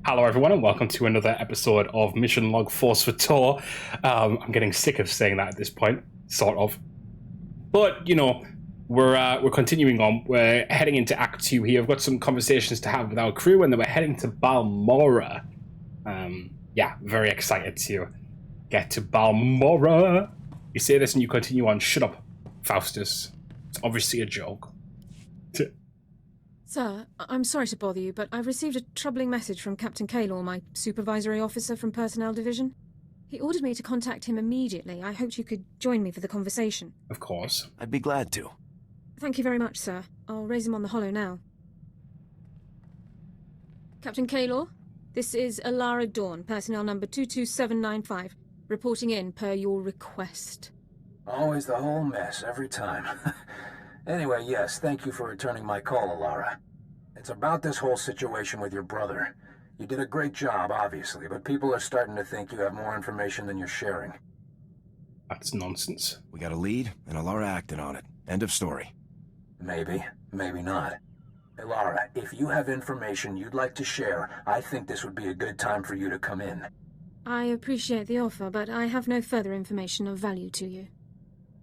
Hello everyone and welcome to another episode of Mission Log for SWTOR. I'm getting sick of saying that at this point, sort of. But, you know, we're continuing on. We're heading into Act 2 here. We've got some conversations to have with our crew and then we're heading to Balmora. Yeah, very excited to get to Balmora. You say this and you continue on. Shut up, Faustus. It's obviously a joke. Sir, I'm sorry to bother you, but I've received a troubling message from Captain Kaylor, my supervisory officer from Personnel Division. He ordered me to contact him immediately. I hoped you could join me for the conversation. Of course. I'd be glad to. Thank you very much, sir. I'll raise him on the holo now. Captain Kaylor, this is Alara Dawn, personnel number 22795, reporting in per your request. Always the whole mess, every time. Anyway, yes, thank you for returning my call, Alara. It's about this whole situation with your brother. You did a great job, obviously, but people are starting to think you have more information than you're sharing. That's nonsense. We got a lead, and Alara acted on it. End of story. Maybe, maybe not. Alara, if you have information you'd like to share, I think this would be a good time for you to come in. I appreciate the offer, but I have no further information of value to you.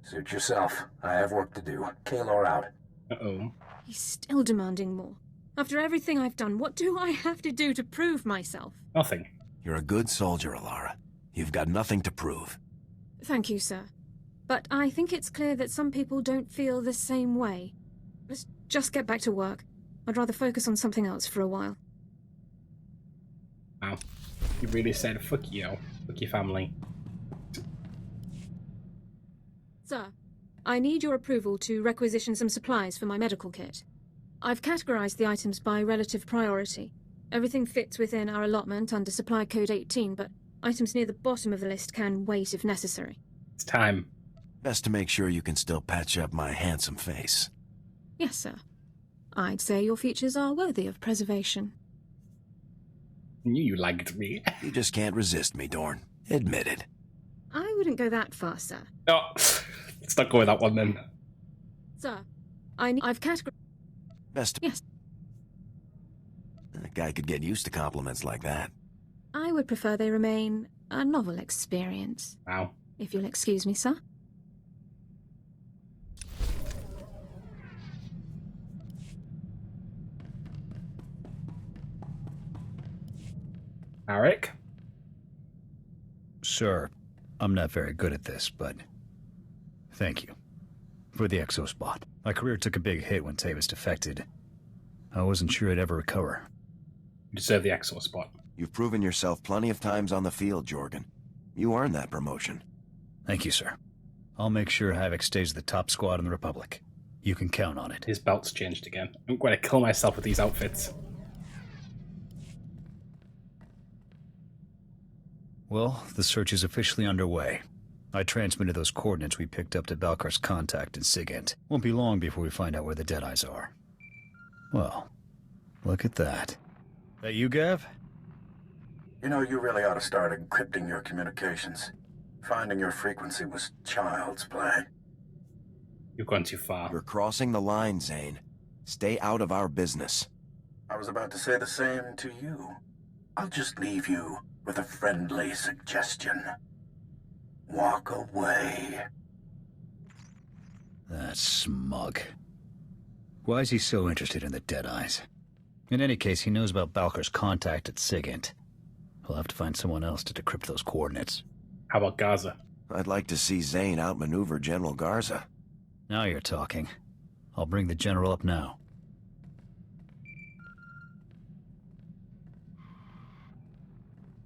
Suit yourself. I have work to do. Kaylor out. Uh-oh. He's still demanding more. After everything I've done, what do I have to do to prove myself? Nothing. You're a good soldier, Alara. You've got nothing to prove. Thank you, sir. But I think it's clear that some people don't feel the same way. Let's just get back to work. I'd rather focus on something else for a while. Wow. You really said fuck you. Fuck your family. Sir, I need your approval to requisition some supplies for my medical kit. I've categorized the items by relative priority. Everything fits within our allotment under Supply Code 18, but items near the bottom of the list can wait if necessary. It's time. Best to make sure you can still patch up my handsome face. Yes, sir. I'd say your features are worthy of preservation. I knew you liked me. You just can't resist me, Dorn. Admit it. I wouldn't go that far, sir. No, let's not go with that one then. Sir, I've categorized... Best. Yes. A guy could get used to compliments like that. I would prefer they remain a novel experience. Wow. If you'll excuse me, sir. Eric? Sir, I'm not very good at this, but thank you for the exospot. My career took a big hit when Tavis defected. I wasn't sure I'd ever recover. You deserve the exo spot. You've proven yourself plenty of times on the field, Jorgen. You earned that promotion. Thank you, sir. I'll make sure Havoc stays the top squad in the Republic. You can count on it. His belt's changed again. I'm going to kill myself with these outfits. Well, the search is officially underway. I transmitted those coordinates we picked up to Balkar's contact in Sigint. Won't be long before we find out where the Deadeyes are. Well, look at that. That you, Gav? You know, you really ought to start encrypting your communications. Finding your frequency was child's play. You've gone too far. You're crossing the line, Zane. Stay out of our business. I was about to say the same to you. I'll just leave you with a friendly suggestion. Walk away. That smug. Why is he so interested in the Deadeyes? In any case, he knows about Balkar's contact at Sigint. He'll have to find someone else to decrypt those coordinates. How about Gaza? I'd like to see Zane outmaneuver General Garza. Now you're talking. I'll bring the General up now.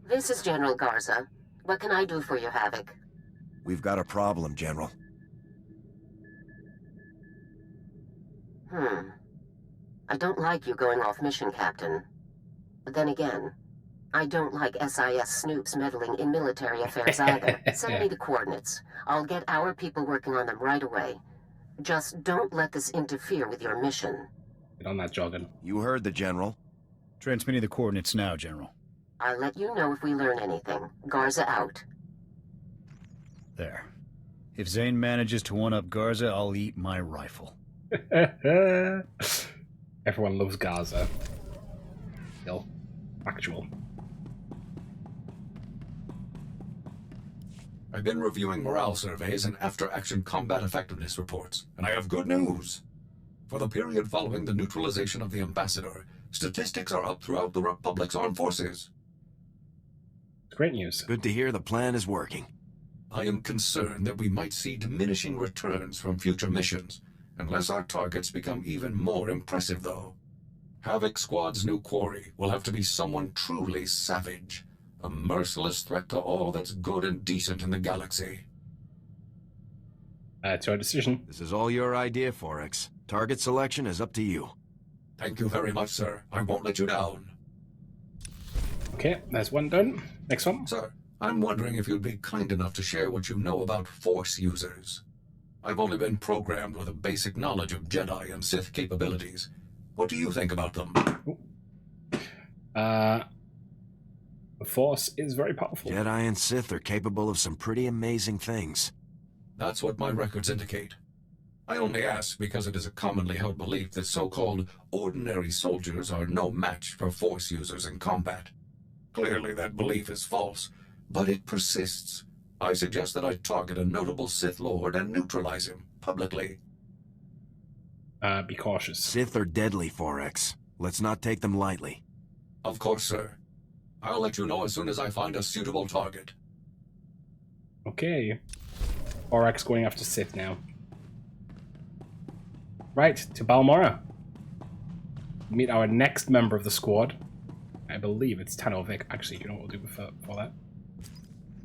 This is General Garza. What can I do for you, Havoc? We've got a problem, General. I don't like you going off mission, Captain. But then again, I don't like SIS snoops meddling in military affairs either. Send me the coordinates. I'll get our people working on them right away. Just don't let this interfere with your mission. Get on that, Jorgen. You heard the General. Transmitting the coordinates now, General. I'll let you know if we learn anything. Garza out. There. If Zane manages to one-up Garza, I'll eat my rifle. Everyone loves Gaza. Still. Factual. I've been reviewing morale surveys and after-action combat effectiveness reports, and I have good news. For the period following the neutralization of the Ambassador, statistics are up throughout the Republic's armed forces. Great news. Good to hear the plan is working. I am concerned that we might see diminishing returns from future missions, unless our targets become even more impressive, though. Havoc Squad's new quarry will have to be someone truly savage, a merciless threat to all that's good and decent in the galaxy. It's your decision. This is all your idea, Forex. Target selection is up to you. Thank you very much, sir. I won't let you down. Okay, there's one done. Next one. Sir, I'm wondering if you'd be kind enough to share what you know about Force users. I've only been programmed with a basic knowledge of Jedi and Sith capabilities. What do you think about them? The Force is very powerful. Jedi and Sith are capable of some pretty amazing things. That's what my records indicate. I only ask because it is a commonly held belief that so-called ordinary soldiers are no match for Force users in combat. Clearly that belief is false, but it persists. I suggest that I target a notable Sith Lord and neutralize him, publicly. Be cautious. Sith are deadly, Forex. Let's not take them lightly. Of course, sir. I'll let you know as soon as I find a suitable target. Okay. Oryx going after Sith now. Right, to Balmora. Meet our next member of the squad. I believe it's Tanno Vik. Actually, you know what we'll do before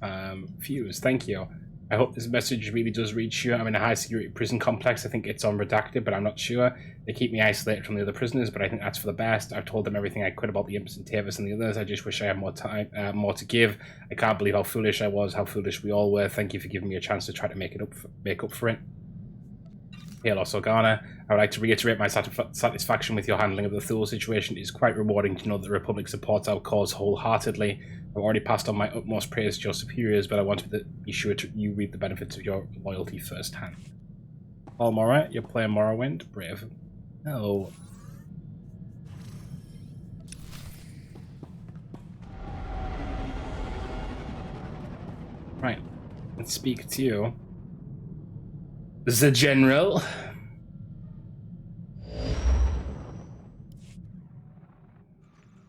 that? Fuse, thank you. I hope this message really does reach you. I'm in a high-security prison complex. I think it's unredacted, but I'm not sure. They keep me isolated from the other prisoners, but I think that's for the best. I've told them everything I could about the Imps and Tavis and the others. I just wish I had more time, more to give. I can't believe how foolish I was, how foolish we all were. Thank you for giving me a chance to try to make up for it. Halos Organa, I would like to reiterate my satisfaction with your handling of the Thule situation. It is quite rewarding to know that the Republic supports our cause wholeheartedly. I've already passed on my utmost praise to your superiors, but I want to be sure you reap the benefits of your loyalty firsthand. Almora, you're playing Morrowind. Brave. No. Right. Let's speak to you. The General.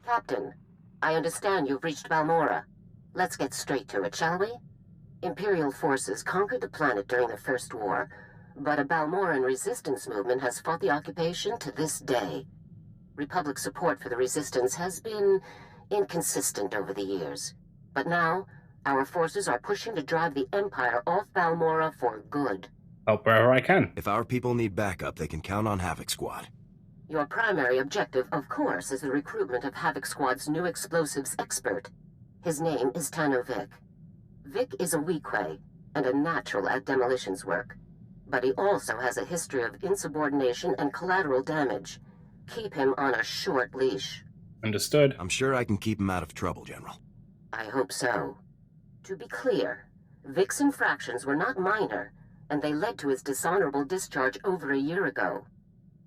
Captain, I understand you've reached Balmora. Let's get straight to it, shall we? Imperial forces conquered the planet during the First War, but a Balmoran resistance movement has fought the occupation to this day. Republic support for the resistance has been inconsistent over the years, but now our forces are pushing to drive the Empire off Balmora for good. Help wherever I can. If our people need backup, they can count on Havoc Squad. Your primary objective, of course, is the recruitment of Havoc Squad's new explosives expert. His name is Tanno Vik. Vik is a Weequay and a natural at demolitions work, but he also has a history of insubordination and collateral damage. Keep him on a short leash. Understood. I'm sure I can keep him out of trouble, General. I hope so. To be clear, Vik's infractions were not minor, and they led to his dishonorable discharge over a year ago.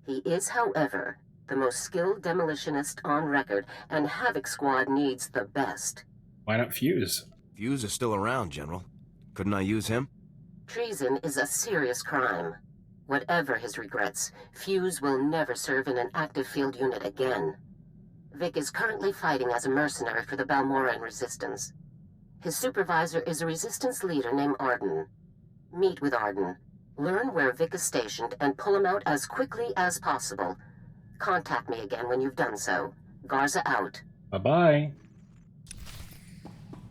He is, however, the most skilled demolitionist on record, and Havoc Squad needs the best. Why not Fuse? Fuse is still around, General. Couldn't I use him? Treason is a serious crime. Whatever his regrets, Fuse will never serve in an active field unit again. Vik is currently fighting as a mercenary for the Balmoran Resistance. His supervisor is a resistance leader named Arden. Meet with Arden. Learn where Vik is stationed and pull him out as quickly as possible. Contact me again when you've done so. Garza out. Bye-bye.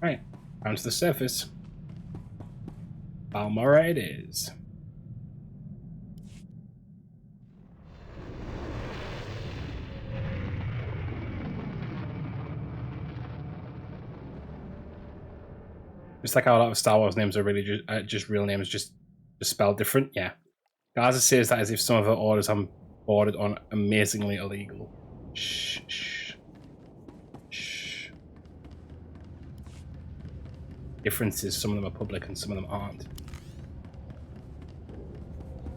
Right, down to the surface. Balmora it is. Just like how a lot of Star Wars names are really just real names, just spelled different. Yeah. Garza says that as if some of her orders I'm ordered on amazingly illegal. Shh, shh. Shh. Difference is some of them are public and some of them aren't.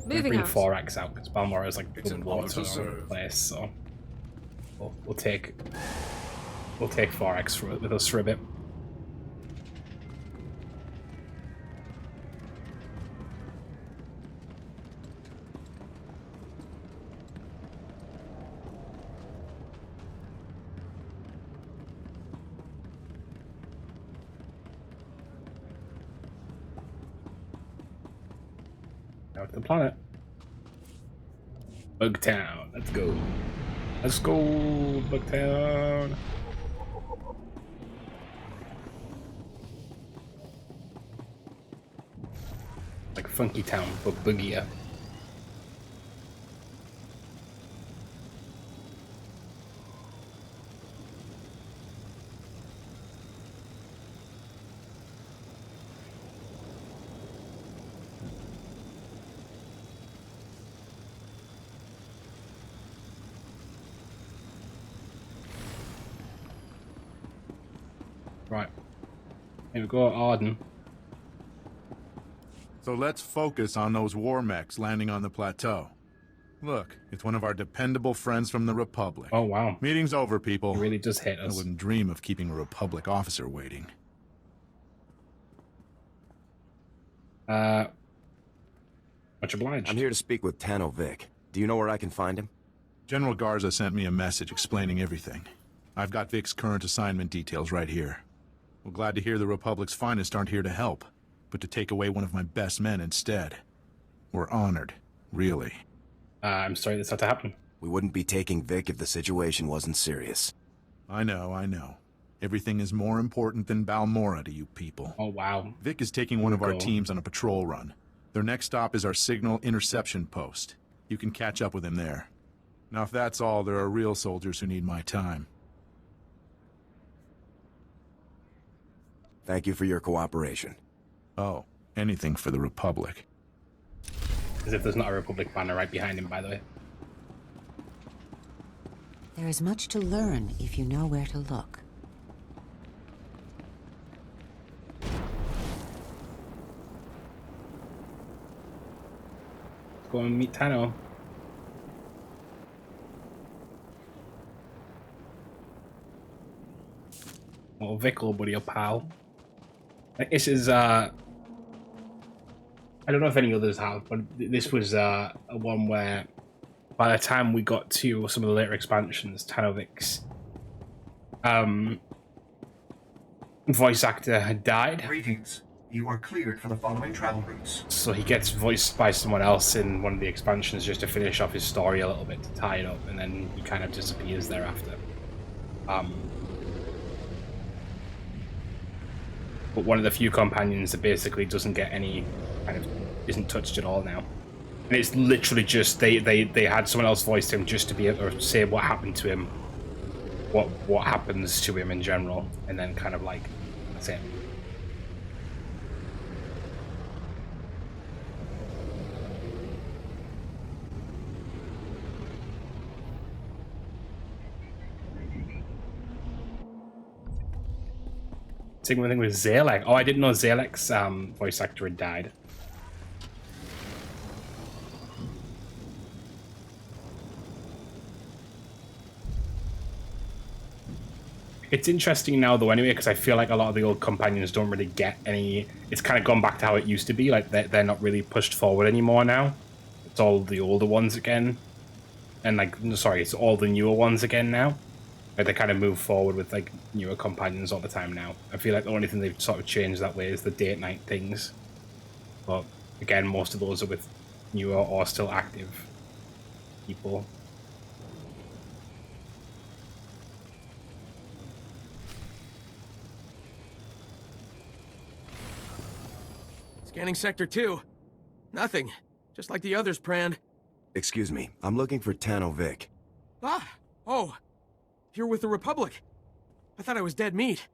Moving bring out. 4X out because Balmora is like It's an water honor to serve. place, so we'll take 4X with us for a bit. Out the planet. Bugtown. Let's go. Let's go, Bugtown. Like Funky Town, but boogier. Right. Here we go, Arden. So let's focus on those war mechs landing on the plateau. Look, it's one of our dependable friends from the Republic. Oh, wow. Meeting's over, people. He really does hit I us. wouldn't dream of keeping a Republic officer waiting. Much obliged. I'm here to speak with Tanno Vik. Do you know where I can find him? General Garza sent me a message explaining everything. I've got Vic's current assignment details right here. We're glad to hear the Republic's finest aren't here to help, but to take away one of my best men instead. We're honored, really. I'm sorry this had to happen. We wouldn't be taking Vik if the situation wasn't serious. I know. Everything is more important than Balmora to you people. Oh, wow. Vic is taking one of our teams on a patrol run. Their next stop is our signal interception post. You can catch up with him there. Now, if that's all, there are real soldiers who need my time. Thank you for your cooperation. Oh, anything for the Republic. As if there's not a Republic banner right behind him, by the way. There is much to learn if you know where to look. Go and meet Tano. Well, Vic, old buddy, your pal. This is, I don't know if any others have, but this was a one where by the time we got to some of the later expansions, Tanno Vik's voice actor had died. Greetings. You are cleared for the following travel routes. So he gets voiced by someone else in one of the expansions just to finish off his story a little bit, to tie it up, and then he kind of disappears thereafter. But one of the few companions that basically doesn't get any, kind of isn't touched at all now. And it's literally just, they had someone else voice him just to be able to say what happened to him, what happens to him in general, and then kind of like, that's it. Same thing with Zalek. Oh, I didn't know Zalek's voice actor had died. It's interesting now, though, anyway, because I feel like a lot of the old companions don't really get any... It's kind of gone back to how it used to be. Like, they're not really pushed forward anymore now. It's all the older ones again. And, like, sorry, it's all the newer ones again now. Like, they kind of move forward with, like, newer companions all the time now. I feel like the only thing they've sort of changed that way is the day-night things. But, again, most of those are with newer or still active people. Scanning Sector 2. Nothing. Just like the others, Pran. Excuse me, I'm looking for Tanno Vik. Ah! Oh! You're with the Republic. I thought I was dead meat.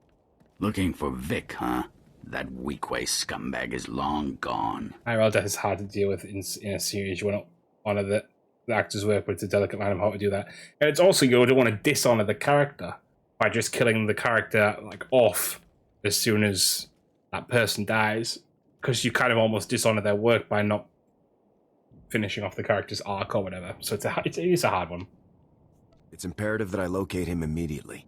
Looking for Vik, huh? That weak-waist scumbag is long gone. IRL death is hard to deal with in a series. You want to honor the actor's work, but it's a delicate line of how to do that. And it's also, you don't want to dishonor the character by just killing the character, like, off as soon as that person dies. Because you kind of almost dishonor their work by not finishing off the character's arc or whatever. So it is a hard one. It's imperative that I locate him immediately.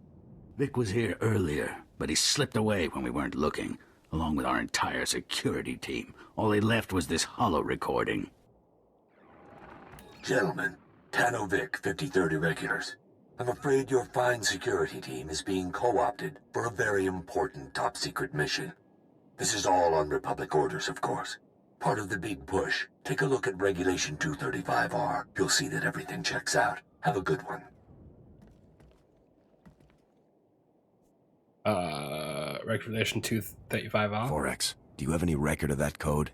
Vik was here earlier, but he slipped away when we weren't looking, along with our entire security team. All they left was this holo recording. Gentlemen, Tanno Vik, 5030 regulars. I'm afraid your fine security team is being co-opted for a very important top-secret mission. This is all on Republic orders, of course. Part of the big push. Take a look at Regulation 235R. You'll see that everything checks out. Have a good one. Regulation 235R. 4X, do you have any record of that code?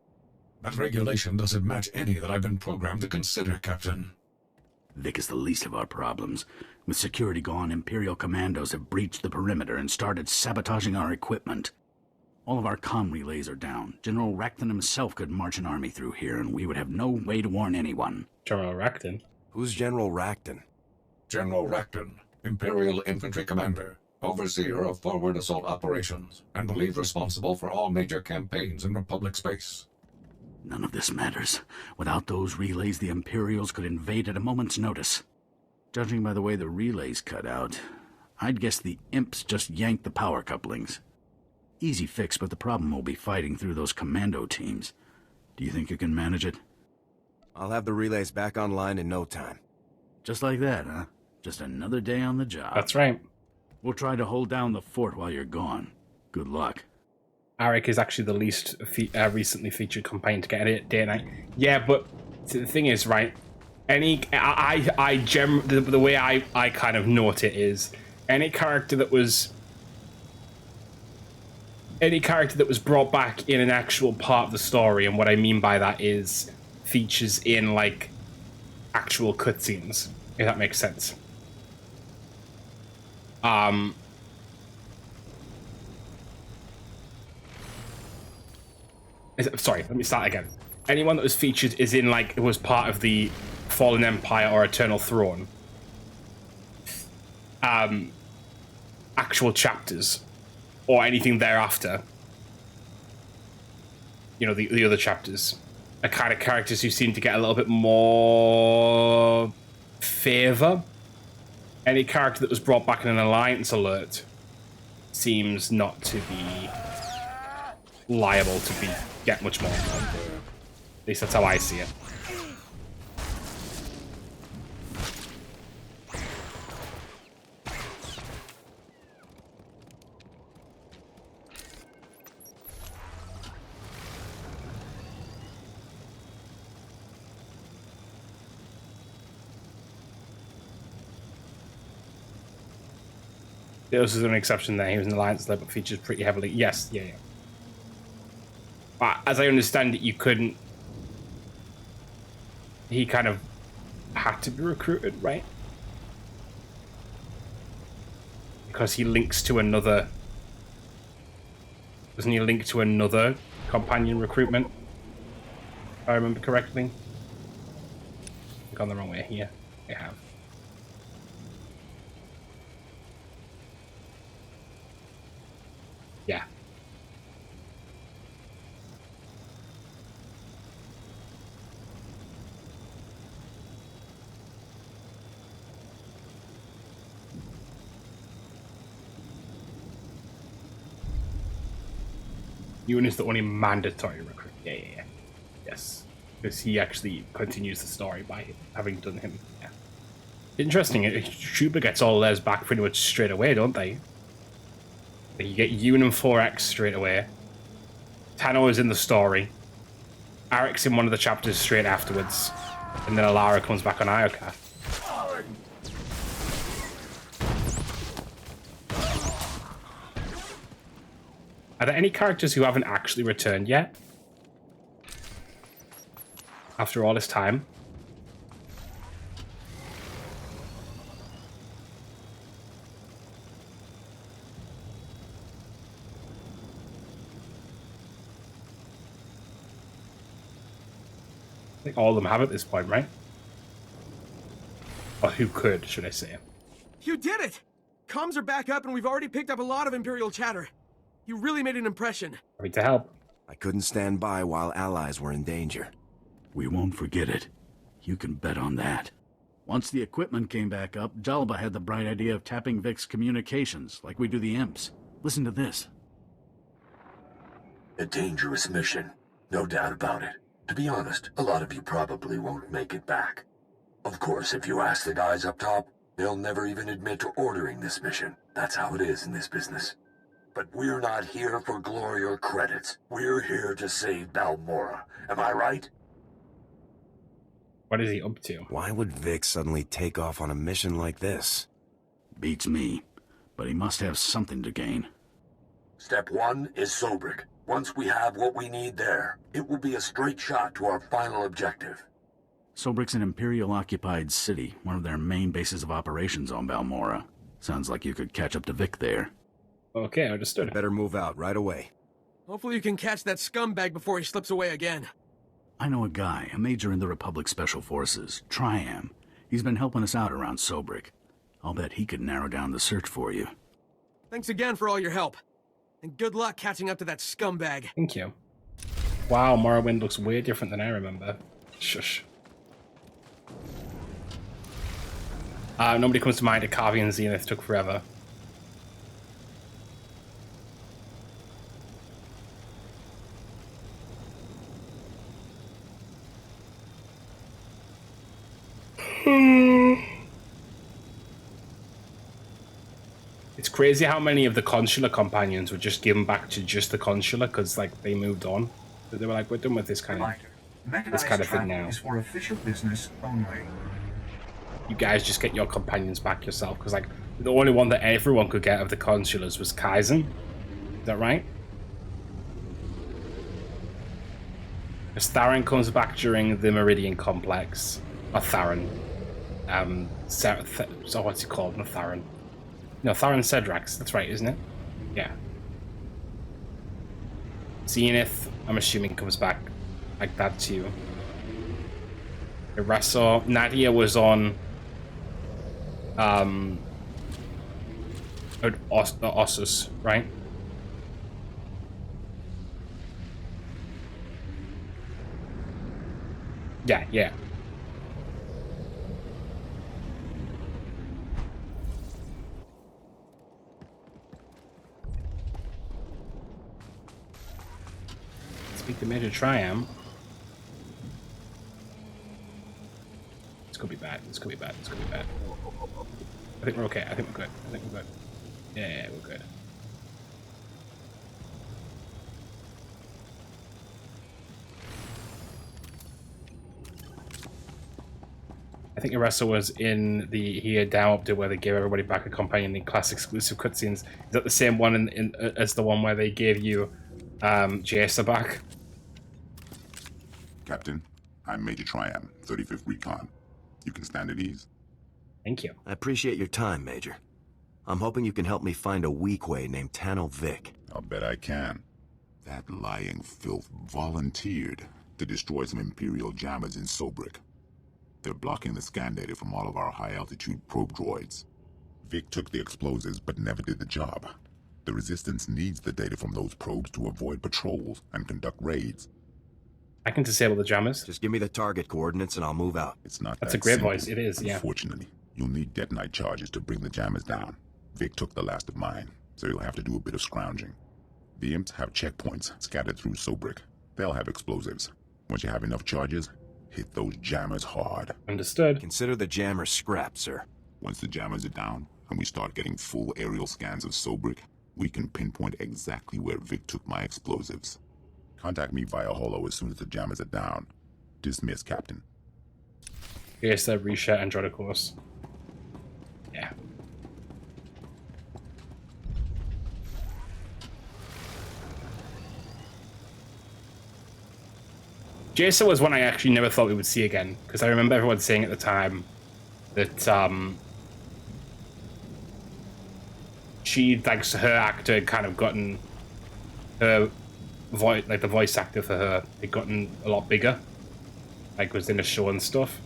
That regulation doesn't match any that I've been programmed to consider, Captain. Vik is the least of our problems. With security gone, Imperial commandos have breached the perimeter and started sabotaging our equipment. All of our comm relays are down. General Racton himself could march an army through here, and we would have no way to warn anyone. General Racton? Who's General Racton? General Racton, Imperial Infantry Commander, overseer of forward assault operations, and believed responsible for all major campaigns in Republic space. None of this matters. Without those relays, the Imperials could invade at a moment's notice. Judging by the way the relays cut out, I'd guess the imps just yanked the power couplings. Easy fix, but the problem will be fighting through those commando teams. Do you think you can manage it? I'll have the relays back online in no time. Just like that, huh? Just another day on the job. That's right. We'll try to hold down the fort while you're gone. Good luck. Arik is actually the least recently featured companion to get it day and night. Yeah, but the thing is, right? The way I kind of note it is any character that was brought back in an actual part of the story, and what I mean by that is features in like actual cutscenes, if that makes sense. Sorry, let me start again. Anyone that was featured is in like it was part of the Fallen Empire or Eternal Throne. Actual chapters or anything thereafter. You know, the other chapters are kind of characters who seem to get a little bit more favor. Any character that was brought back in an Alliance alert seems not to be liable to get much more. At least that's how I see it. This is an exception there. He was an Alliance alert, but features pretty heavily. Yes, yeah. But as I understand it, you couldn't. He kind of had to be recruited, right? Because he links to another. Doesn't he link to another companion recruitment? If I remember correctly. I've gone the wrong way here. I have. Yeah. Ewan is the only mandatory recruit. Yeah. Yes. Because he actually continues the story by having done him. Yeah. Interesting. Trooper gets all theirs back pretty much straight away, don't they? You get Ewan and 4X straight away. Tano is in the story. Arik's in one of the chapters straight afterwards. And then Alara comes back on Ioka. Are there any characters who haven't actually returned yet? After all this time? I think all of them have at this point, right? Or who could, should I say. You did it! Comms are back up and we've already picked up a lot of Imperial chatter. You really made an impression. Happy to help. I couldn't stand by while allies were in danger. We won't forget it. You can bet on that. Once the equipment came back up, Jalba had the bright idea of tapping Vik's communications, like we do the imps. Listen to this. A dangerous mission. No doubt about it. To be honest, a lot of you probably won't make it back. Of course, if you ask the guys up top, they'll never even admit to ordering this mission. That's how it is in this business. but we're not here for glory or credit. We're here to save Balmora. Am I right? What is he up to? Why would Vik suddenly take off on a mission like this? Beats me, but he must have something to gain. Step 1 is Sobrik. Once we have what we need there, it will be a straight shot to our final objective. Sobrik's an Imperial-occupied city, one of their main bases of operations on Balmora. Sounds like you could catch up to Vik there. Okay, understood. Better move out right away. Hopefully you can catch that scumbag before he slips away again. I know a guy, a major in the Republic Special Forces, Triam. He's been helping us out around Sobrik. I'll bet he could narrow down the search for you. Thanks again for all your help. And good luck catching up to that scumbag. Thank you. Wow, Morrowind looks way different than I remember. Shush. Nobody comes to mind. Akavi and Zenith took forever. It's crazy how many of the consular companions were just given back to just the consular because, like, they moved on. So they were like, we're done with this kind of thing now. Is for official business only. You guys just get your companions back yourself, because, like, the only one that everyone could get of the consulars was Kaizen. Is that right? Because Theron comes back during the Meridian Complex. Or Theron. So what's he called? Not Theron. No, Theron Cedrax. That's right, isn't it? Yeah. Zenith, I'm assuming, comes back like that too. Eraso. Nadia was on Ossus, right? Yeah. Speak to Major Triam. This could be bad. This could be bad. This could be bad. I think we're okay. I think we're good. I think we're good. Yeah, we're good. I think Eressa was in the here down update where they gave everybody back a companion in class exclusive cutscenes. Is that the same one as the one where they gave you Jaisa back? Captain, I'm Major Triam, 35th Recon. You can stand at ease. Thank you. I appreciate your time, Major. I'm hoping you can help me find a weakway named Tanno Vik. I'll bet I can. That lying filth volunteered to destroy some Imperial jammers in Sobrik. They're blocking the scan data from all of our high-altitude probe droids. Vik took the explosives but never did the job. The Resistance needs the data from those probes to avoid patrols and conduct raids. I can disable the jammers. Just give me the target coordinates and I'll move out. It's not That's that a great simple. voice. It is, yeah. Unfortunately, you'll need detonite charges to bring the jammers down. Vik took the last of mine, so you'll have to do a bit of scrounging. The imps have checkpoints scattered through Sobrik. They'll have explosives. Once you have enough charges, hit those jammers hard. Understood. Consider the jammers scrapped, sir. Once the jammers are down, and we start getting full aerial scans of Sobrik, we can pinpoint exactly where Vik took my explosives. Contact me via holo as soon as the jammers are down. Dismiss, Captain. Here's the Risha Android course. Yeah. Jason was one I actually never thought we would see again, because I remember everyone saying at the time that she, thanks to her actor, had kind of gotten her voice, like the voice actor for her, had gotten a lot bigger, like was in a show and stuff,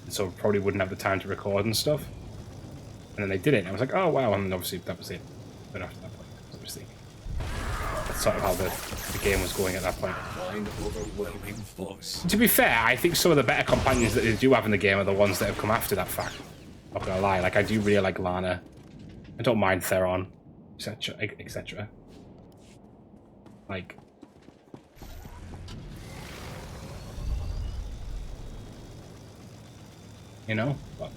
and so probably wouldn't have the time to record and stuff. And then they did it, and I was like, oh wow, and then obviously that was it. But after that point, obviously, that's sort of how the game was going at that point. Overwhelming force. To be fair, I think some of the better companions that they do have in the game are the ones that have come after that fact. Not gonna lie, like I do really like Lana. I don't mind Theron, etc., etc. Like, you know, but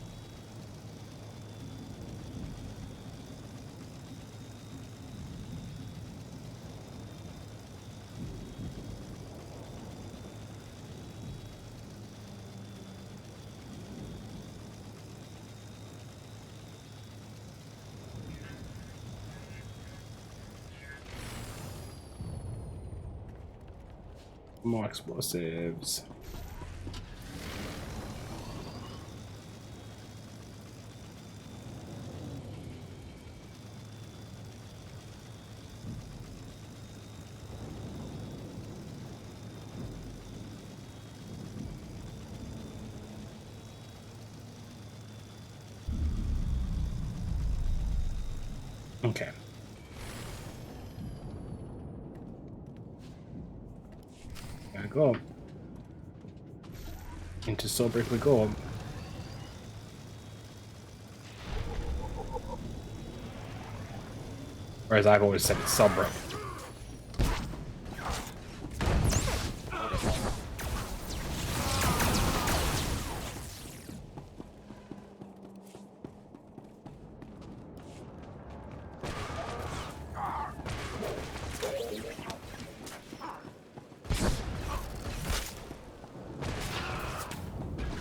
More explosives. Okay. Gotta go. Into Sobrik we go. Whereas I've always said it's Sobrik.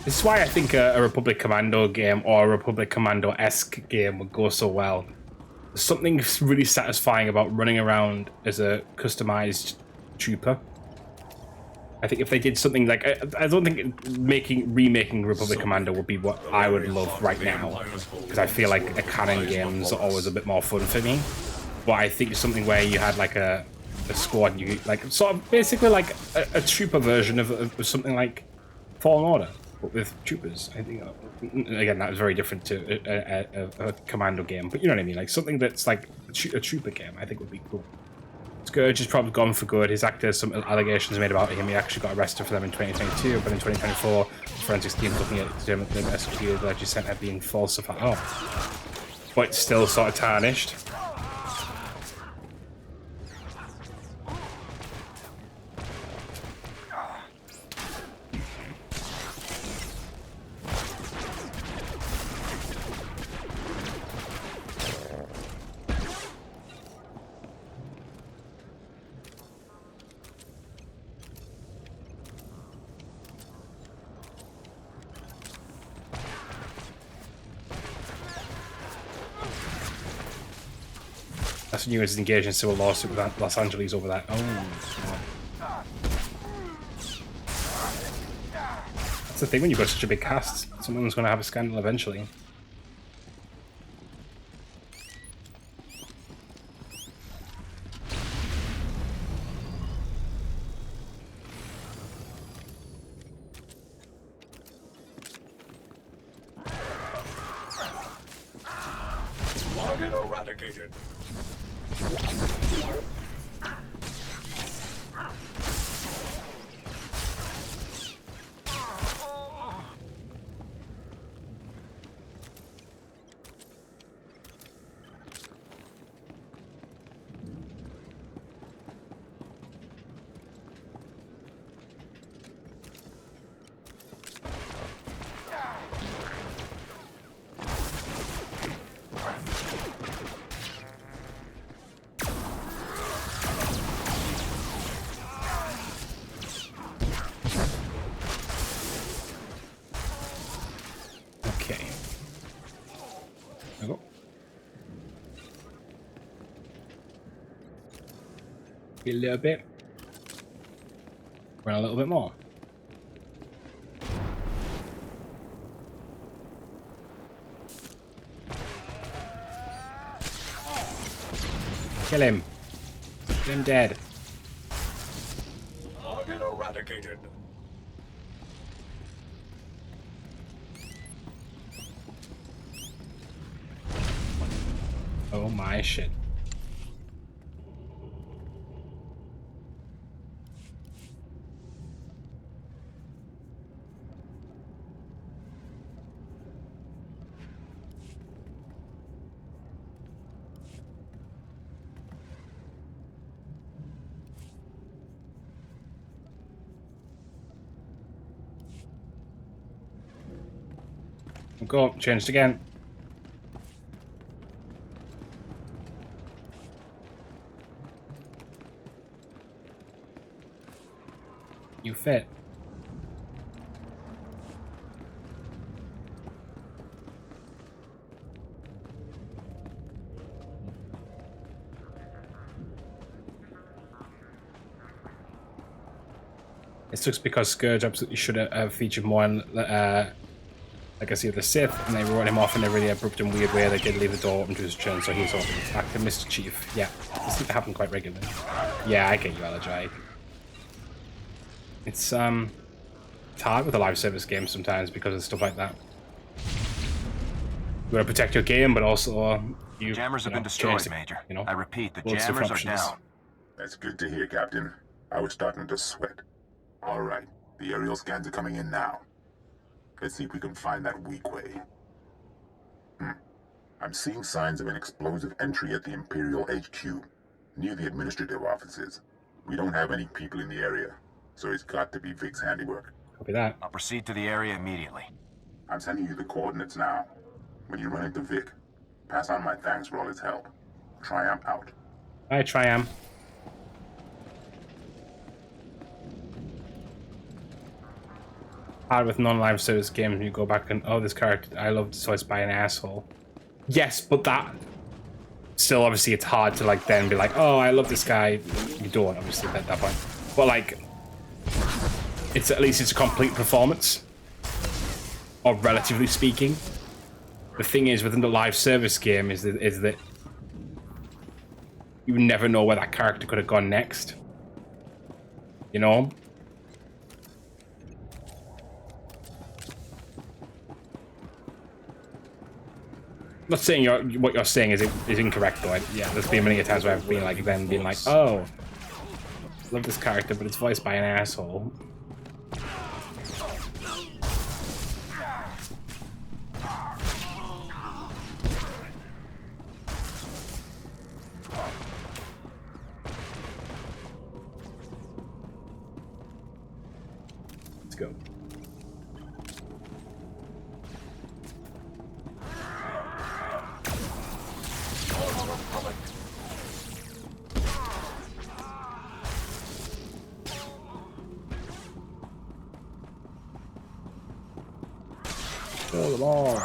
This is why I think a Republic Commando game or a Republic Commando-esque game would go so well. There's something really satisfying about running around as a customized trooper. I think if they did something like... I don't think remaking Republic Commando would be what I would love right now. Because I feel like the canon games are always a bit more fun for me. But I think something where you had like a squad, you like sort of basically like a trooper version of something like Fallen Order. But with troopers, I think, again, that was very different to a commando game. But you know what I mean? Like something that's like a trooper game, I think would be cool. Scourge is probably gone for good. His actor, some allegations made about him. He actually got arrested for them in 2022, but in 2024, the forensics team looking at the SWTOR alleged center being falsified. Oh, but it's still sort of tarnished. That's when you was engaged in civil lawsuit with Los Angeles over that. Oh. That's the thing when you've got such a big cast. Someone's going to have a scandal eventually. Target eradicated. A little bit. Run a little bit more. Kill him. Kill him dead. Target eradicated. Oh my shit. Go, changed again. You fit. It sucks because Scourge absolutely should have featured more in Legacy of the Sith, and they wrote him off in a really abrupt and weird way. They did leave the door open to his turn, so he's back to Mr. Chief. Yeah, this seems to happen quite regularly. Yeah, I get you, Elijah. It's hard with a live service game sometimes because of stuff like that. You want to protect your game, but also you. Jammers have been destroyed, Major. I repeat, the jammers are down. That's good to hear, Captain. I was starting to sweat. All right, the aerial scans are coming in now. Let's see if we can find that weak way. I'm seeing signs of an explosive entry at the Imperial HQ, near the administrative offices. We don't have any people in the area, so it's got to be Vic's handiwork. Copy that. I'll proceed to the area immediately. I'm sending you the coordinates now. When you run into Vic, pass on my thanks for all his help. Triumph out. Hi, Triumph. Hard with non-live service games, you go back and this character I loved, so it's by an asshole. Yes, but that still obviously it's hard to like then be like, oh, I love this guy. You don't obviously at that point, but like it's at least it's a complete performance, or relatively speaking. The thing is within the live service game is that you never know where that character could have gone next. You know. I'm not saying what you're saying is incorrect though. Yeah, there's been many times where I've been like oh, love this character, but it's voiced by an asshole. Let's go. Kill them all.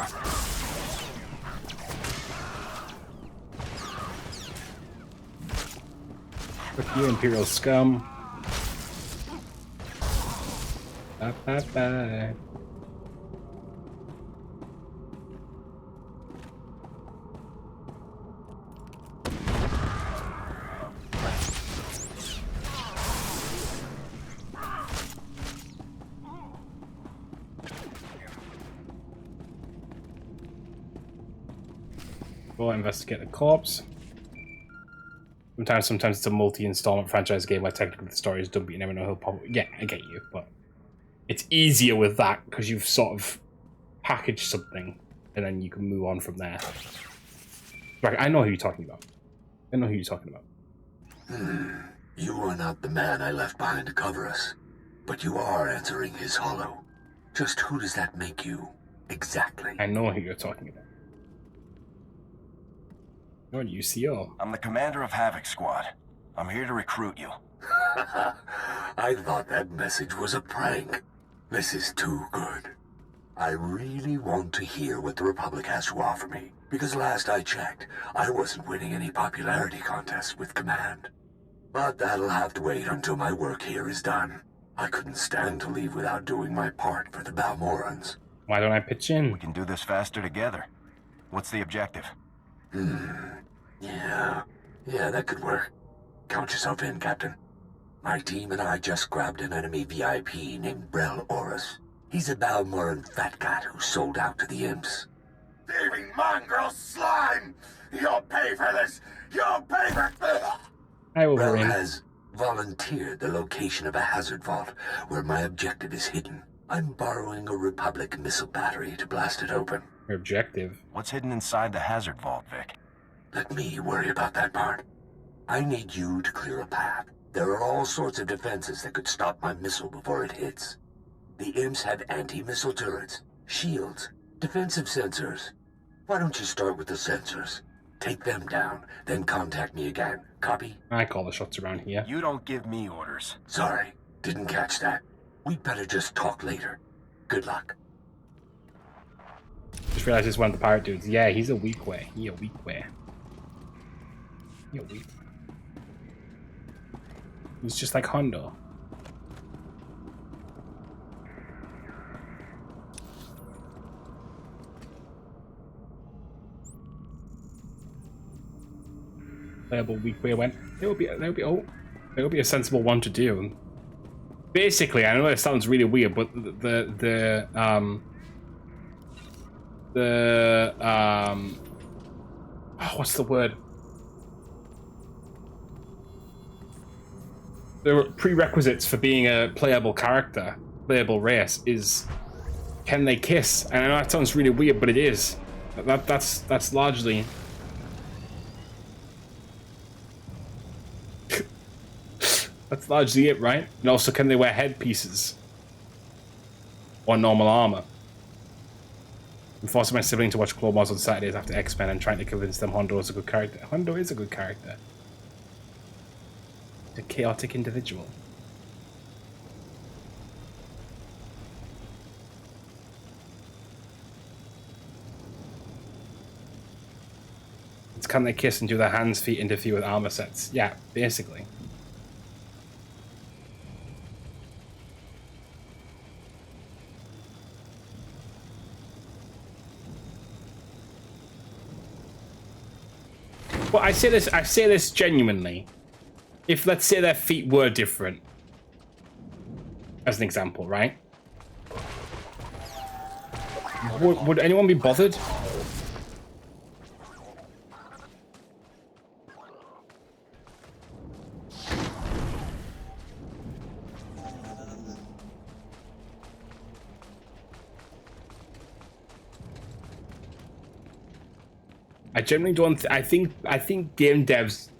Fuck you, Imperial scum. Bye bye bye. Go investigate the corpse. Sometimes it's a multi-installment franchise game where technically the story is done, but you never know who'll probably. Yeah, I get you, but it's easier with that because you've sort of packaged something and then you can move on from there. Right, I know who you're talking about. You are not the man I left behind to cover us, but you are answering his hollow. Just who does that make you, exactly? I know who you're talking about. You're an UCO. I'm the commander of Havoc Squad. I'm here to recruit you. I thought that message was a prank. This is too good. I really want to hear what the Republic has to offer me, because last I checked, I wasn't winning any popularity contests with Command. But that'll have to wait until my work here is done. I couldn't stand to leave without doing my part for the Balmorans. Why don't I pitch in? We can do this faster together. What's the objective? Yeah, that could work. Count yourself in, Captain. My team and I just grabbed an enemy VIP named Brel Oris. He's a Balmoran fat cat who sold out to the imps. Thieving mongrel slime! You'll pay for this! You'll pay for this! Brel has volunteered the location of a hazard vault where my objective is hidden. I'm borrowing a Republic missile battery to blast it open. Your objective? What's hidden inside the hazard vault, Vic? Let me worry about that part. I need you to clear a path. There are all sorts of defenses that could stop my missile before it hits. The imps have anti-missile turrets, shields, defensive sensors. Why don't you start with the sensors? Take them down, then contact me again. Copy? I call the shots around here. You don't give me orders. Sorry, didn't catch that. We'd better just talk later. Good luck. Just realized it's one of the pirate dudes. Yeah, he's a weak way. He's just like Hondo. playable weak way went. It would be a sensible one to do. Basically, I know it sounds really weird, but the what's the word? The prerequisites for being a playable character, playable race, is can they kiss? And I know that sounds really weird, but it is. That's largely. That's largely it, right? And also, can they wear headpieces or normal armor? I'm forcing my sibling to watch Clone Wars on Saturdays after X-Men and trying to convince them Hondo is a good character. Hondo is a good character. A chaotic individual. It's can they kiss and do their hands, feet interfere with armor sets? Yeah, basically. Well, I say this genuinely. If, let's say, their feet were different, as an example, right? Would anyone be bothered? I generally don't. I think game devs.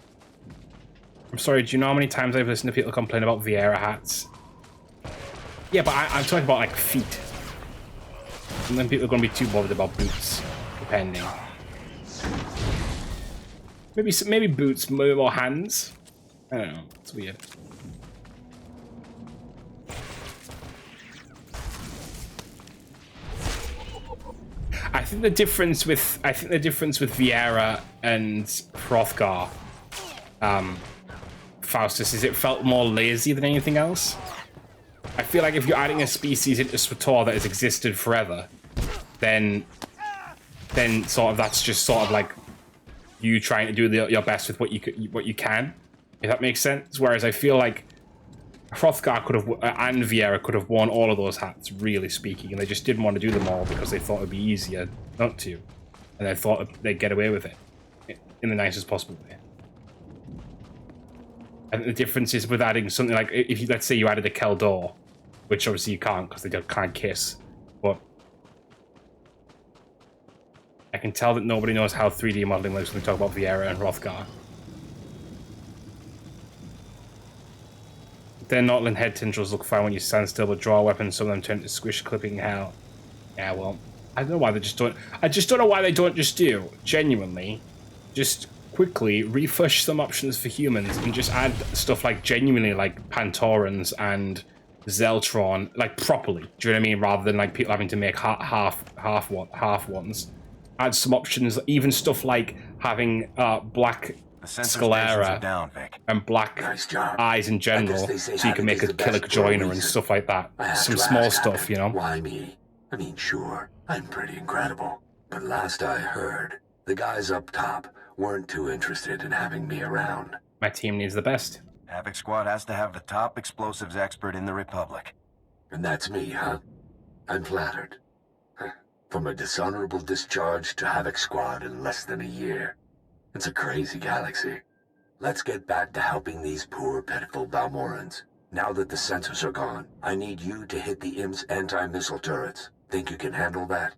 I'm sorry. Do you know how many times I've listened to people complain about Vieira hats? Yeah, but I'm talking about like feet. And then people are going to be too bothered about boots, depending. Maybe boots, maybe more hands. I don't know. It's weird. I think the difference with Vieira and Hrothgar, Faustus, is it felt more lazy than anything else. I feel like if you're adding a species into SWTOR that has existed forever, then sort of that's just sort of like you trying to do your best with what you can, if that makes sense. Whereas I feel like Hrothgar could have and Vieira could have worn all of those hats, really speaking, and they just didn't want to do them all because they thought it'd be easier not to, and they thought they'd get away with it in the nicest possible way. And the difference is with adding something like, if you, let's say you added a Keldor, which obviously you can't because they can't kiss, but I can tell that nobody knows how 3D modeling looks when we talk about Vieira and Hrothgar. Their Notland head tendrils look fine when you stand still, but draw a weapon, some of them turn to squish clipping hell. Yeah, well, I don't know why they just don't. I just don't know why they don't just do, genuinely, just quickly refresh some options for humans and just add stuff like genuinely like Pantorans and Zeltron, like properly. Do you know what I mean? Rather than like people having to make half ones. Add some options, even stuff like having black sclera down, Vic. and black eyes in general, so you can make a Killick joiner and stuff like that. Some small stuff, you know. Why me? I mean, sure, I'm pretty incredible, but last I heard, the guys up top weren't too interested in having me around. My team needs the best. Havoc Squad has to have the top explosives expert in the Republic. And that's me, huh? I'm flattered. From a dishonorable discharge to Havoc Squad in less than a year. It's a crazy galaxy. Let's get back to helping these poor, pitiful Balmorans. Now that the sensors are gone, I need you to hit the IMP's anti-missile turrets. Think you can handle that?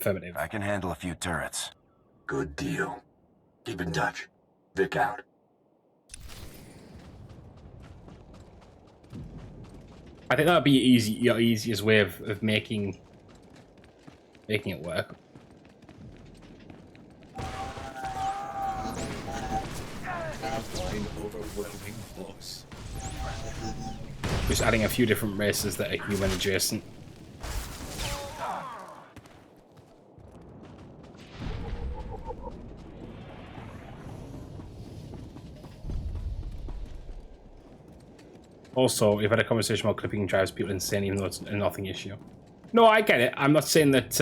Affirmative. I can handle a few turrets. Good deal. Keep in touch. Vic out. I think that would be your easiest way of making it work. Just adding a few different races that are human adjacent. Also, we've had a conversation about clipping drives people insane, even though it's a nothing issue. No, I get it. I'm not saying that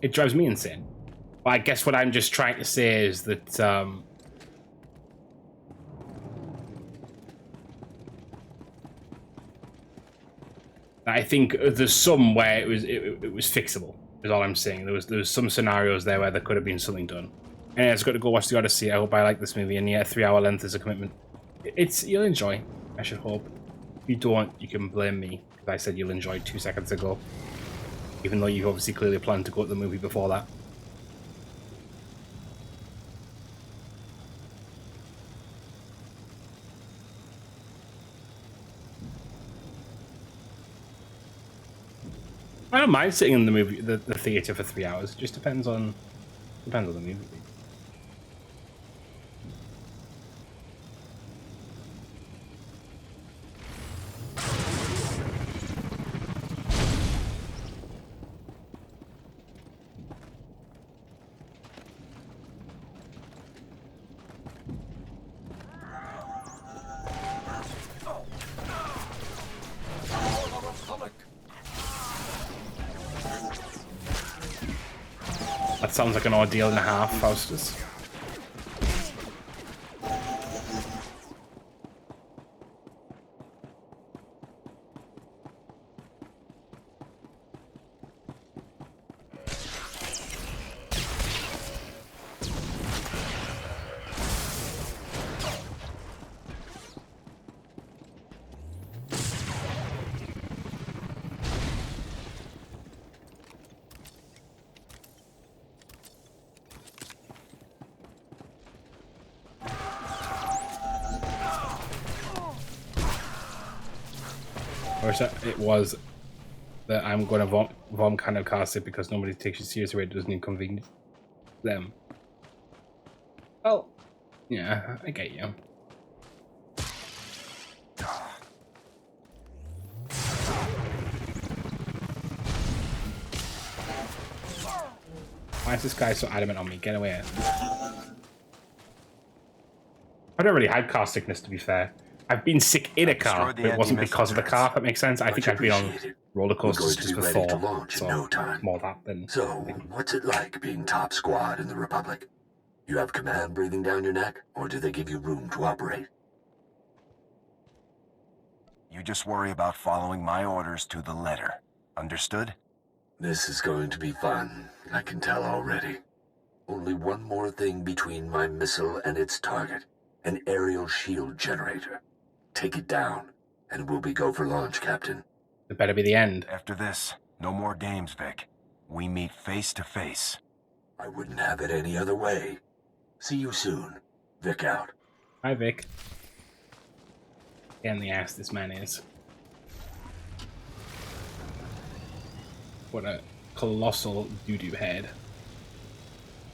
it drives me insane. But I guess what I'm just trying to say is that I think there's some where it was fixable. Is all I'm saying. There was some scenarios there where there could have been something done. And I've got to go watch The Odyssey. I hope I like this movie. And yeah, 3-hour length is a commitment. You'll enjoy. I should hope. If you don't, you can blame me because I said you'll enjoy 2 seconds ago. Even though you obviously clearly planned to go to the movie before that. I don't mind sitting in the theater for 3 hours. It just depends on the movie. That sounds like an ordeal and a half, Faustus. It was that I'm going to vom kind of cast it because nobody takes you seriously. It doesn't inconvenience them. Well, yeah, I get you. Why is this guy so adamant on me? Get away. I don't really had car sickness, to be fair. I've been sick in a car, but it wasn't because of the car, if that makes sense. I think I've been on roller coasters just before, so more that than... So, what's it like being top squad in the Republic? You have command breathing down your neck, or do they give you room to operate? You just worry about following my orders to the letter. Understood? This is going to be fun, I can tell already. Only one more thing between my missile and its target. An aerial shield generator. Take it down, and we'll be go for launch, Captain. It better be the end. After this, no more games, Vic. We meet face to face. I wouldn't have it any other way. See you soon. Vic out. Hi, Vic. Get in the ass this man is. What a colossal doo-doo head.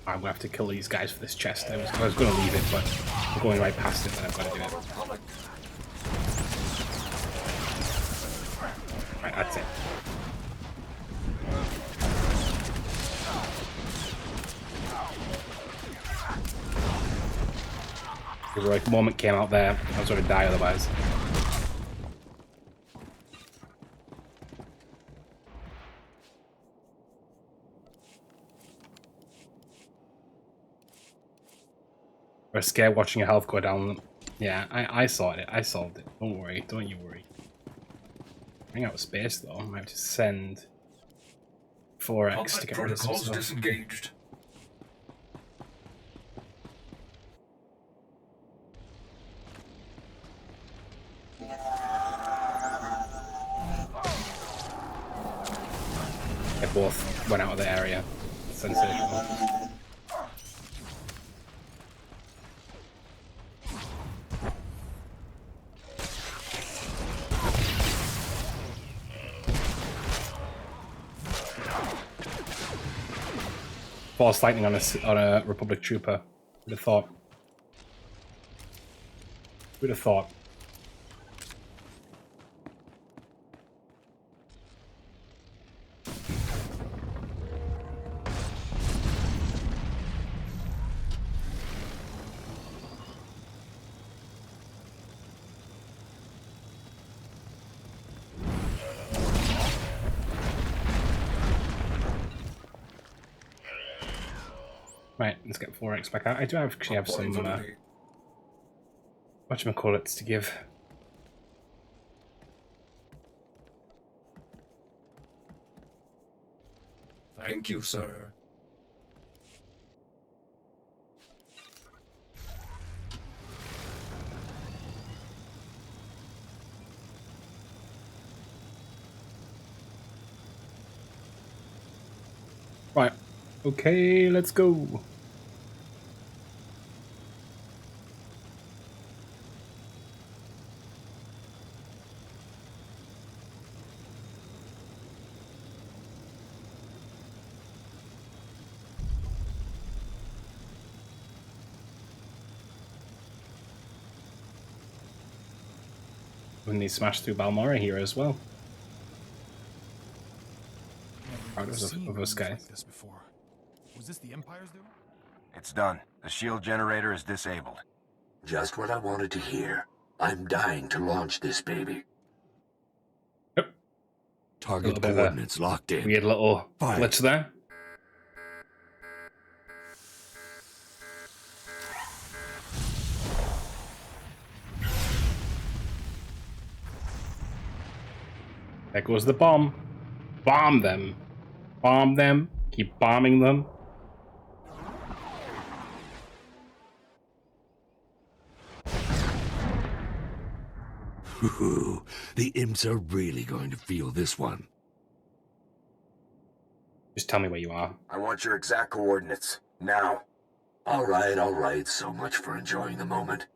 I'm gonna have to kill these guys for this chest. I was gonna leave it, but I'm going right past it, and I've got to do it. Right, that's it. The heroic moment came out there. I was gonna die otherwise. I was scared watching your health go down. Yeah, I saw it. I solved it. Don't worry. Don't you worry. Running out of space though. I might have to send 4x to get rid of some stuff. Disengaged. They both went out of the area. Sensational. Force lightning on a Republic trooper. Who'd have thought? Who'd have thought? Right, let's get 4x back out. I do actually have some whatchamacallits to give. Thank you, sir. Right. Okay, let's go. We need to smash through Balmora here as well. Proud of us guys. Like this before. Was this the Empire's doing? It's done. The shield generator is disabled. Just what I wanted to hear. I'm dying to launch this baby. Yep. Target coordinates locked in. We had a little glitch there. There goes the bomb. Bomb them. Bomb them. Keep bombing them. Ooh, the imps are really going to feel this one. Just tell me where you are. I want your exact coordinates. Now. All right. So much for enjoying the moment.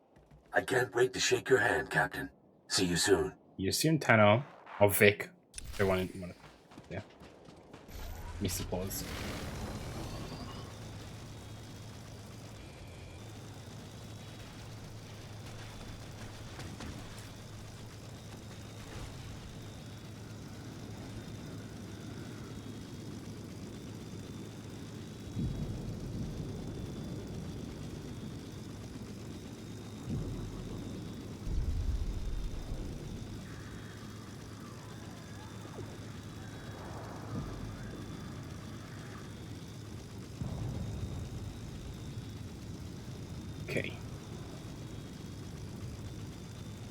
I can't wait to shake your hand, Captain. See you soon. You soon, Tano. Or Vik. They wanted. Yeah. Mr. Pause. Okay.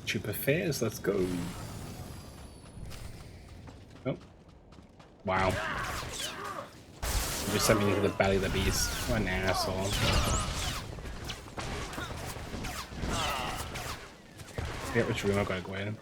Troop affairs, let's go. Oh. Wow. You just sent me into the belly of the beast. What an asshole. Forget which room I gotta go in.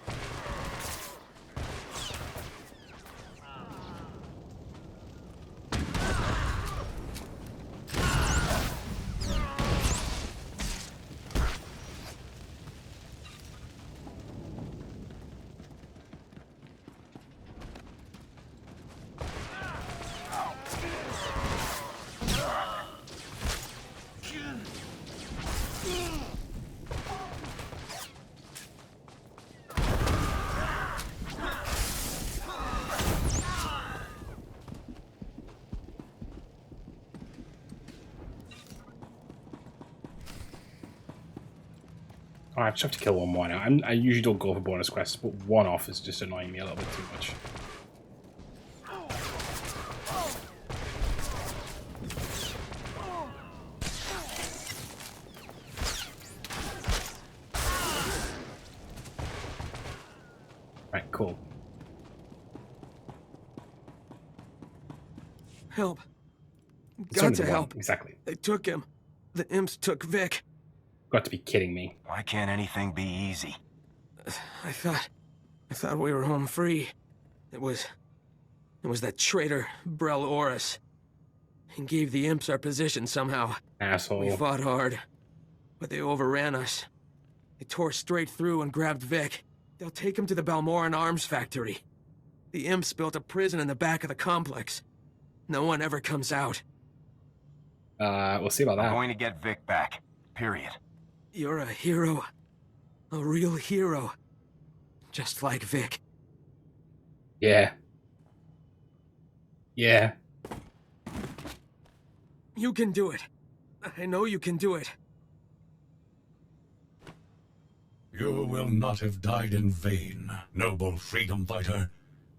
I just have to kill one more now. I usually don't go for bonus quests, but one off is just annoying me a little bit too much. Right, cool. Help. Got to help. Exactly. They took him. The imps took Vik. Got to be kidding me. Why can't anything be easy? I thought we were home free. It was that traitor, Brel Oris. He gave the imps our position somehow. Asshole. We fought hard, but they overran us. They tore straight through and grabbed Vik. They'll take him to the Balmoran arms factory. The imps built a prison in the back of the complex. No one ever comes out. We'll see about that. I'm going to get Vik back. Period. You're a hero. A real hero. Just like Vik. Yeah. Yeah. You can do it. I know you can do it. You will not have died in vain, noble freedom fighter.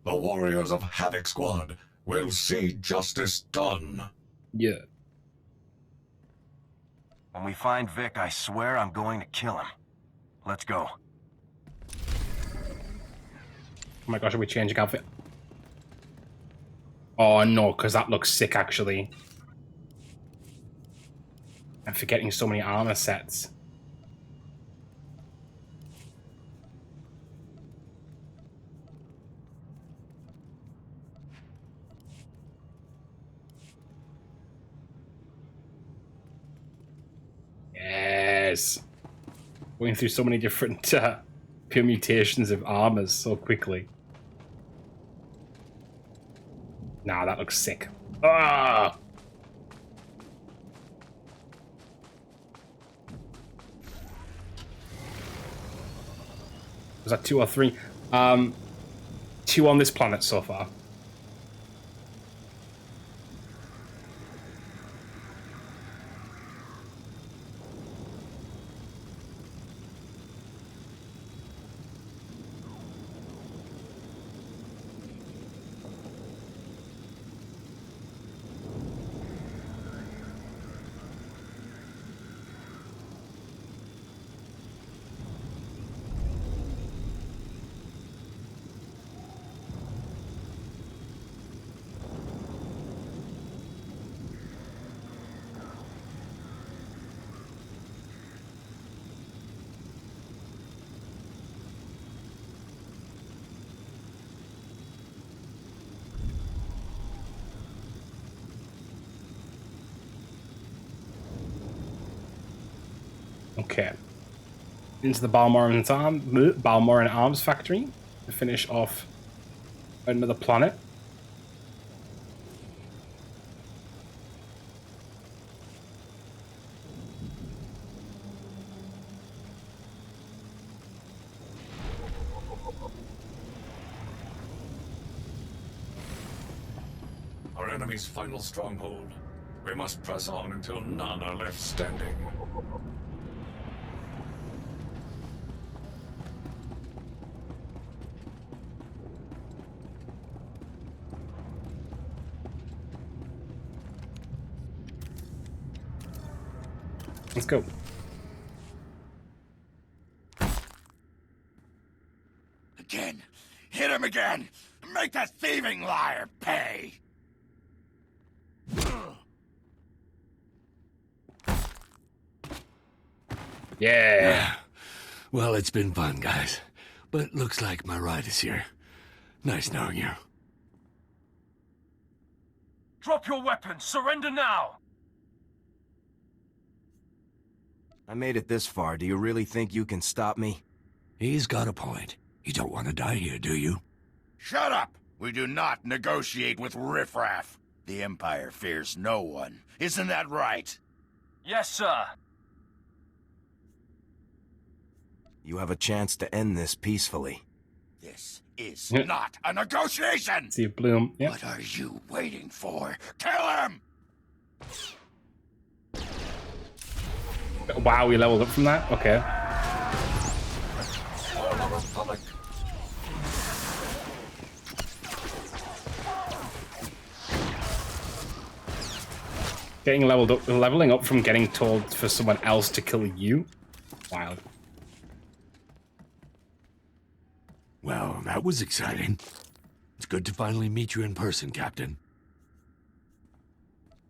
The warriors of Havoc Squad will see justice done. Yeah. When we find Vik, I swear I'm going to kill him. Let's go. Oh my gosh, are we changing outfit? Oh no, because that looks sick actually. I'm forgetting so many armor sets. Yes. Going through so many different permutations of armors so quickly. Nah, that looks sick. Ah! Was that 2 or 3? 2 on this planet so far. Okay. Into the Balmoran Arms Factory to finish off another planet. Our enemy's final stronghold. We must press on until none are left standing. Let's go. Again. Hit him again. Make that thieving liar pay. Yeah. Well, it's been fun, guys. But looks like my ride is here. Nice knowing you. Drop your weapons! Surrender now! I made it this far. Do you really think you can stop me? He's got a point. You don't want to die here, do you? Shut up! We do not negotiate with riffraff. The Empire fears no one. Isn't that right? Yes, sir. You have a chance to end this peacefully. This is not a negotiation! See Bloom. Yep. What are you waiting for? Kill him! Wow, we leveled up from that? Okay. Leveling up from getting told for someone else to kill you? Wild. Well, that was exciting. It's good to finally meet you in person, Captain.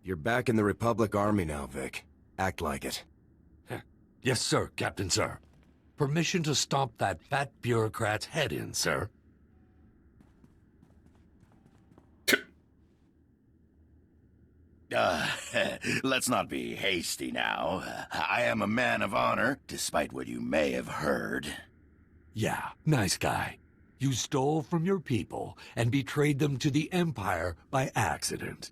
You're back in the Republic Army now, Vik. Act like it. Yes, sir, Captain, sir. Permission to stomp that fat bureaucrat's head in, sir. Let's not be hasty now. I am a man of honor, despite what you may have heard. Yeah, nice guy. You stole from your people and betrayed them to the Empire by accident.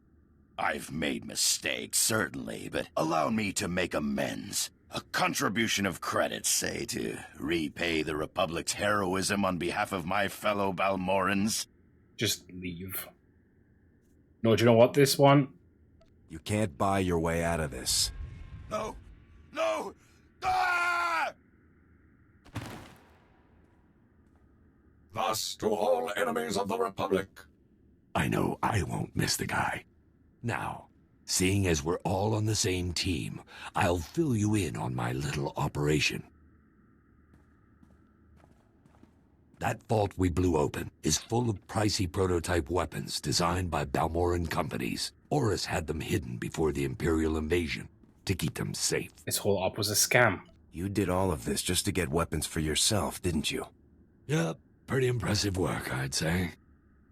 I've made mistakes, certainly, but allow me to make amends. A contribution of credits, say, to repay the Republic's heroism on behalf of my fellow Balmorans. Just leave. No, do you know what? This one? You can't buy your way out of this. No! No! Ah! Thus to all enemies of the Republic. I know I won't miss the guy. Now, Seeing as we're all on the same team, I'll fill you in on my little operation. That vault we blew open is full of pricey prototype weapons designed by Balmoran companies. Oris had them hidden before the Imperial invasion to keep them safe. This whole op was a scam. You did all of this just to get weapons for yourself, didn't you? Yep, pretty impressive work, I'd say.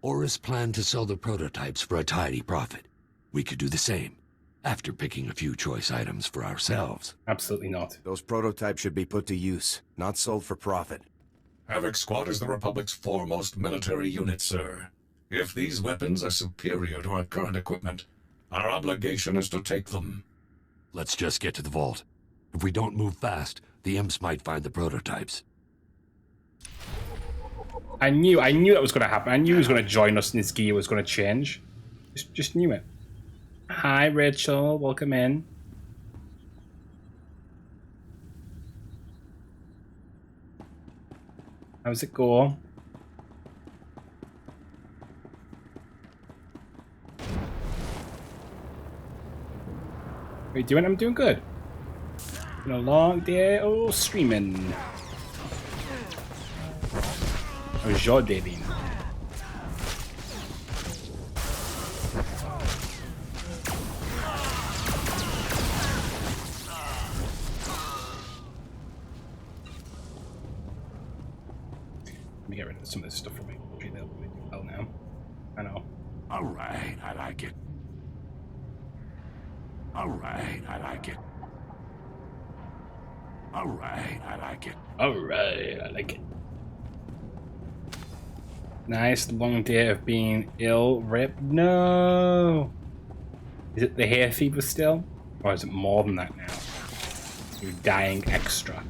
Oris planned to sell the prototypes for a tidy profit. We could do the same, after picking a few choice items for ourselves. Absolutely not. Those prototypes should be put to use, not sold for profit. Havoc Squad is the Republic's foremost military unit, sir. If these weapons are superior to our current equipment, our obligation is to take them. Let's just get to the vault. If we don't move fast, the imps might find the prototypes. I knew that was going to happen. I knew he was going to join us and his gear was going to change. Just knew it. Hi, Rachel. Welcome in. How's it go? How you doing? I'm doing good. Been a long day of streaming. How's your day been? Let me get rid of some of this stuff from me. They'll do well now. I know. Alright, I like it. Alright, I like it. Alright, I like it. Alright, I like it. Nice long day of being ill. Rip. No! Is it the hay fever still? Or is it more than that now? You're dying extra.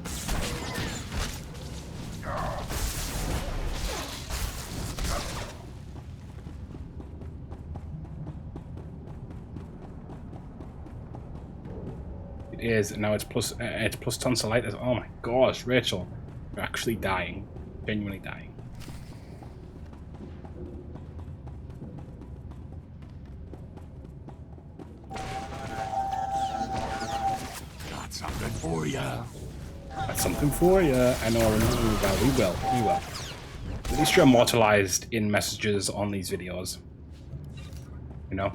It is, and now it's plus tonsillitis. Oh my gosh, Rachel. You're actually dying. Genuinely dying. Something for ya. That's something for ya. I know. We will. At least you're immortalized in messages on these videos. You know?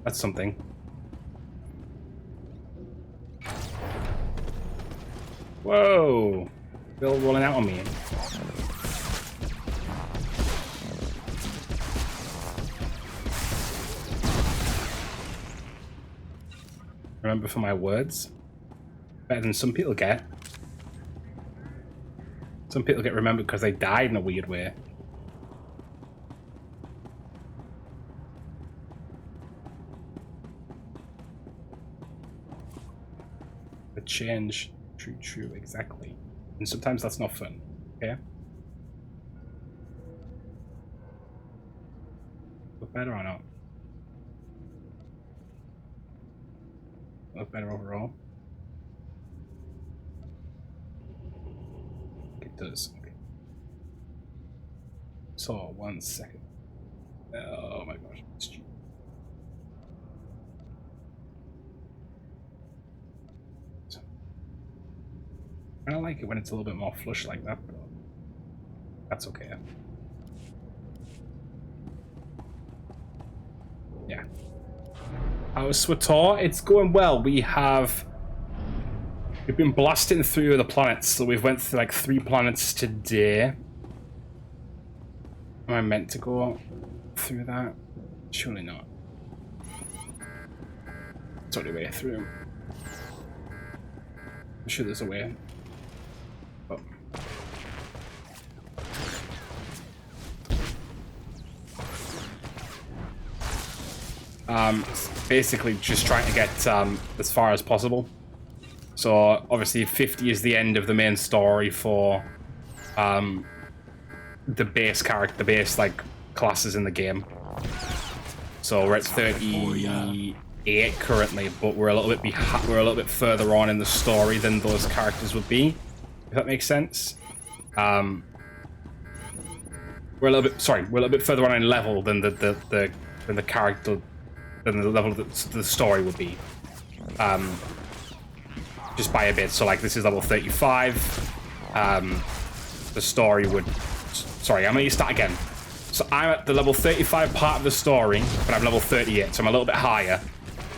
That's something. Whoa! Bill rolling out on me. Remember for my words? Better than some people get. Some people get remembered because they died in a weird way. The change. True, exactly. And sometimes that's not fun, okay? Look better or not? Look better overall? It does. Okay. So, 1 second. Oh my gosh. I don't like it when it's a little bit more flush like that, but that's okay. Yeah. How's SWTOR? It's going well. We've been blasting through the planets, so we've went through like 3 planets today. Am I meant to go through that? Surely not. It's already way through. I'm sure there's a way. Oh. Basically just trying to get as far as possible. So obviously 50 is the end of the main story for the base character, the base like classes in the game. So we're at 38 currently, but we're a little bit further on in the story than those characters would be. If that makes sense. We're a little bit further on in level than the character than the level that the story would be. Just by a bit. So like this is level 35. The story would... Sorry, I'm going to start again. So I'm at the level 35 part of the story, but I'm level 38, so I'm a little bit higher.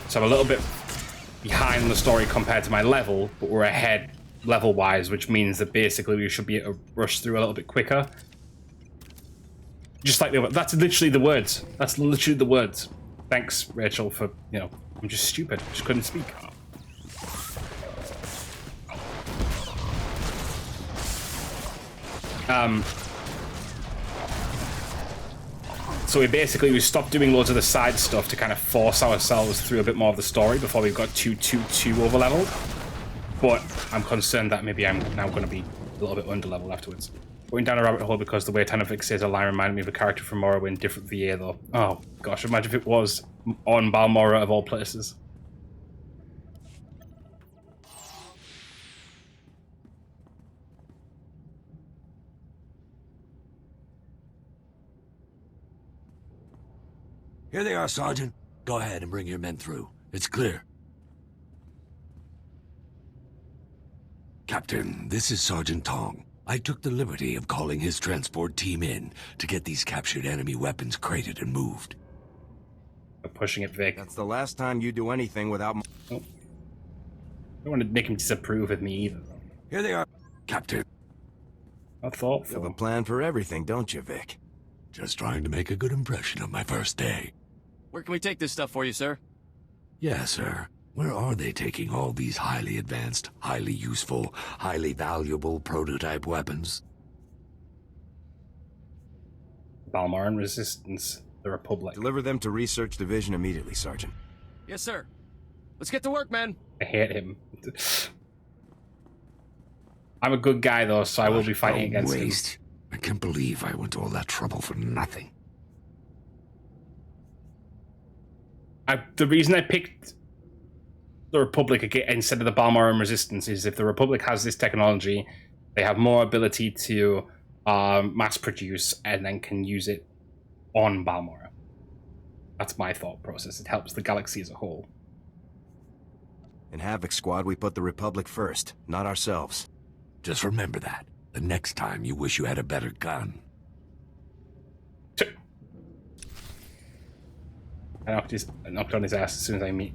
So I'm a little bit behind the story compared to my level, but we're ahead level-wise, which means that basically we should be able to rush through a little bit quicker. Just like that's literally the words. That's literally the words. Thanks, Rachel, for, you know, I'm just stupid. Just couldn't speak. So we stopped doing loads of the side stuff to kind of force ourselves through a bit more of the story before we got too over-leveled. But I'm concerned that maybe I'm now going to be a little bit under-leveled afterwards. Going down a rabbit hole because the way Tanno Vik says a line reminded me of a character from Morrowind, different VA though. Oh gosh, imagine if it was on Balmora of all places. Here they are, Sergeant. Go ahead and bring your men through. It's clear. Captain, this is Sergeant Tong. I took the liberty of calling his transport team in to get these captured enemy weapons crated and moved. I'm pushing it, Vic. That's the last time you do anything without... Oh. I don't want to make him disapprove of me either. Here they are, Captain. Not thoughtful. You have a plan for everything, don't you, Vic? Just trying to make a good impression of my first day. Where can we take this stuff for you, sir? Yes, sir. Where are they taking all these highly advanced, highly useful, highly valuable prototype weapons? Balmoran Resistance, the Republic. Deliver them to Research Division immediately, Sergeant. Yes, sir. Let's get to work, man. I hate him. I'm a good guy, though, so I will be fighting against him. I can't believe I went to all that trouble for nothing. The reason I picked the Republic instead of the Balmoran Resistance is if the Republic has this technology, they have more ability to mass produce and then can use it on Balmora. That's my thought process. It helps the galaxy as a whole. In Havoc Squad, we put the Republic first, not ourselves. Just remember that. The next time you wish you had a better gun. I knocked on his ass as soon as I meet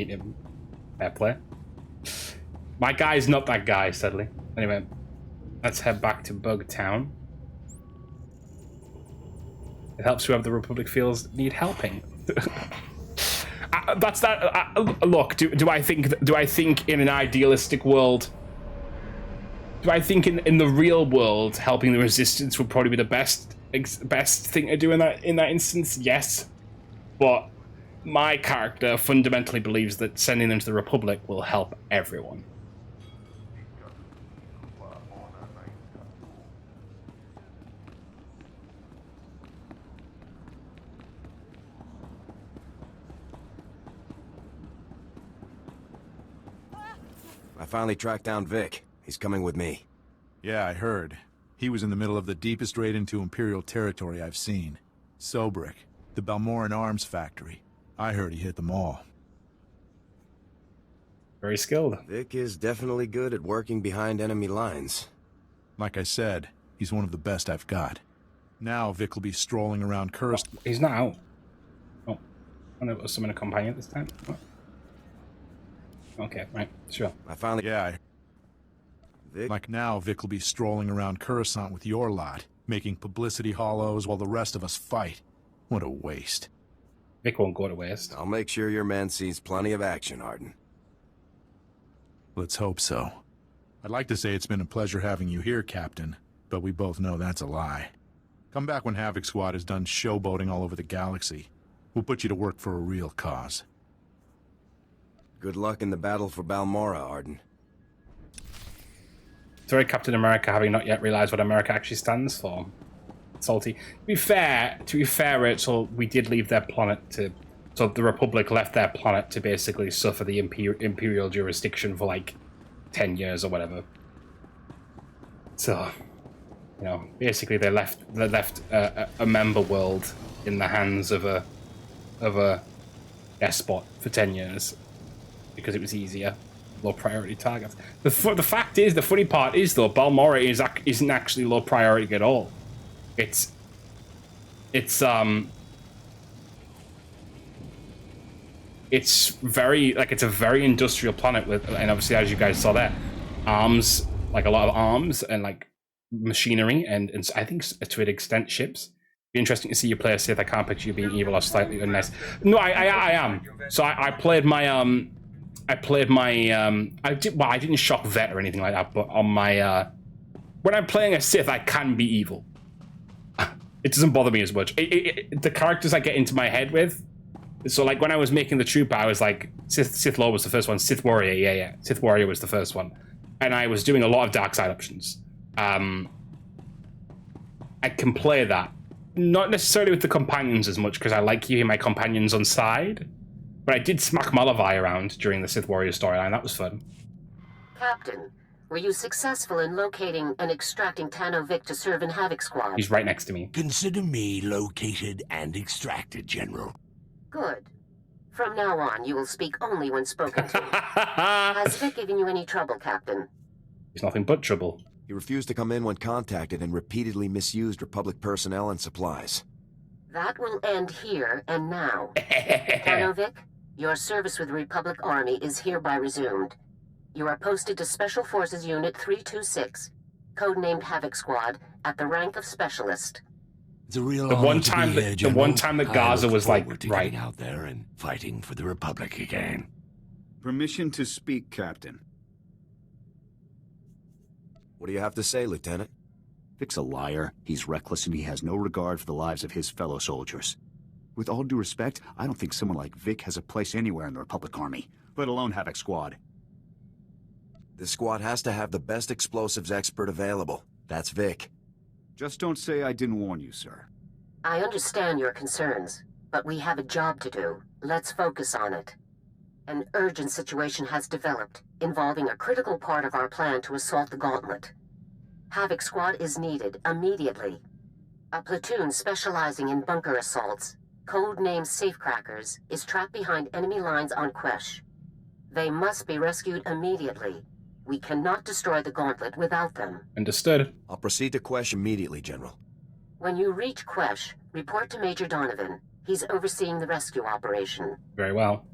him. Fair play. My guy's not that guy, sadly. Anyway, let's head back to Bug Town. It helps whoever the Republic feels need helping. That's that. Look, do I think in an idealistic world? Do I think in the real world helping the Resistance would probably be the best thing to do in that instance? Yes. But my character fundamentally believes that sending them to the Republic will help everyone. I finally tracked down Vic. He's coming with me. Yeah, I heard. He was in the middle of the deepest raid into Imperial territory I've seen. Sobrik. The Balmoran arms factory. I heard he hit them all. Very skilled. Vic is definitely good at working behind enemy lines. Like I said, he's one of the best I've got. Now Vic will be strolling around Kursk. Oh, he's not out. Oh, I know it was summon a companion this time. Oh. Okay, right, sure. I finally... Yeah, Like now, Vic will be strolling around Coruscant with your lot, making publicity hollows while the rest of us fight. What a waste. Vic won't go to waste. I'll make sure your man sees plenty of action, Arden. Let's hope so. I'd like to say it's been a pleasure having you here, Captain, but we both know that's a lie. Come back when Havoc Squad is done showboating all over the galaxy. We'll put you to work for a real cause. Good luck in the battle for Balmora, Arden. Sorry, Captain America, having not yet realized what America actually stands for. Salty. To be fair, Rachel, we did leave their planet to... So the Republic left their planet to basically suffer the Imperial jurisdiction for like 10 years or whatever. So, you know, basically they left a member world in the hands of a spot for 10 years because it was easier. Low priority targets. The fact is, the funny part is though, Balmora isn't actually low priority at all. It's very it's a very industrial planet with, and obviously as you guys saw there, arms, like a lot of arms and like machinery and I think to an extent ships. Be interesting to see you play a Sith. I can't picture you being evil or slightly unnice. No, I am. So I played my I didn't shock vet or anything like that, but on my when I'm playing a Sith, I can be evil. It doesn't bother me as much. The characters I get into my head with. So like when I was making the trooper, I was like Sith Lord was the first one. Sith Warrior, yeah. Sith Warrior was the first one, and I was doing a lot of dark side options. I can play that, not necessarily with the companions as much because I like keeping my companions on side. But I did smack Malavai around during the Sith Warrior storyline. That was fun. Captain, were you successful in locating and extracting Tanno Vik to serve in Havoc Squad? He's right next to me. Consider me located and extracted, General. Good. From now on, you will speak only when spoken to. Has Vik given you any trouble, Captain? He's nothing but trouble. He refused to come in when contacted and repeatedly misused Republic personnel and supplies. That will end here and now. Tanno Vik, your service with the Republic Army is hereby resumed. You are posted to Special Forces Unit 326, codenamed Havoc Squad, at the rank of Specialist. It's a real the one time that Gaza was like right out there and fighting for the Republic again. Permission to speak, Captain. What do you have to say, Lieutenant? Vik's a liar, he's reckless, and he has no regard for the lives of his fellow soldiers. With all due respect, I don't think someone like Vik has a place anywhere in the Republic Army, let alone Havoc Squad. This squad has to have the best explosives expert available. That's Vik. Just don't say I didn't warn you, sir. I understand your concerns, but we have a job to do. Let's focus on it. An urgent situation has developed, involving a critical part of our plan to assault the Gauntlet. Havoc Squad is needed immediately. A platoon specializing in bunker assaults, codenamed Safecrackers, is trapped behind enemy lines on Quesh. They must be rescued immediately. We cannot destroy the Gauntlet without them. Understood. I'll proceed to Quesh immediately, General. When you reach Quesh, report to Major Donovan. He's overseeing the rescue operation. Very well.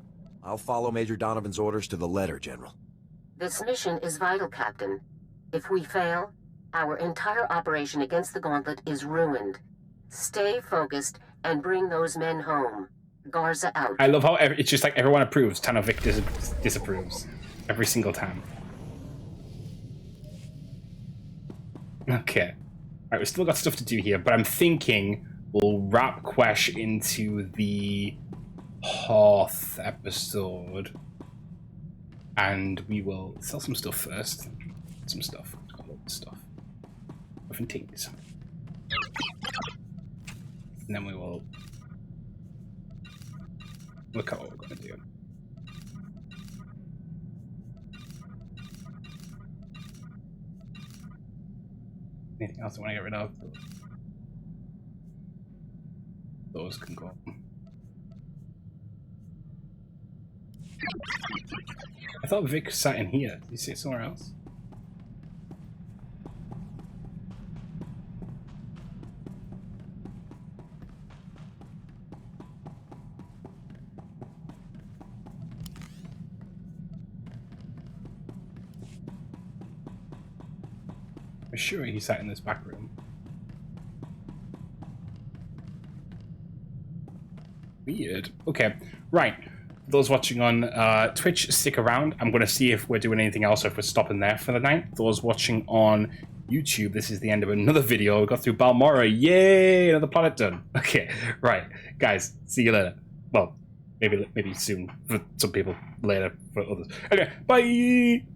I'll follow Major Donovan's orders to the letter, General. This mission is vital, Captain. If we fail, our entire operation against the Gauntlet is ruined. Stay focused and bring those men home. Garza out. I love how it's just like everyone approves. Tanno Vik disapproves. Every single time. Okay. Alright, we've still got stuff to do here, but I'm thinking we'll wrap Quesh into the Hoth episode. And we will sell some stuff first. Some stuff. Got a lot of stuff. Different things. And then we will look at what we're going to do. Anything else I want to get rid of? Those can go. I thought Vik sat in here. Did you see it somewhere else? I'm sure he sat in this back room. Weird. Okay, right. Those watching on Twitch, stick around. I'm going to see if we're doing anything else or if we're stopping there for the night. Those watching on YouTube, this is the end of another video. We got through Balmora. Yay! Another planet done. Okay, right. Guys, see you later. Well, maybe soon for some people, later for others. Okay, bye!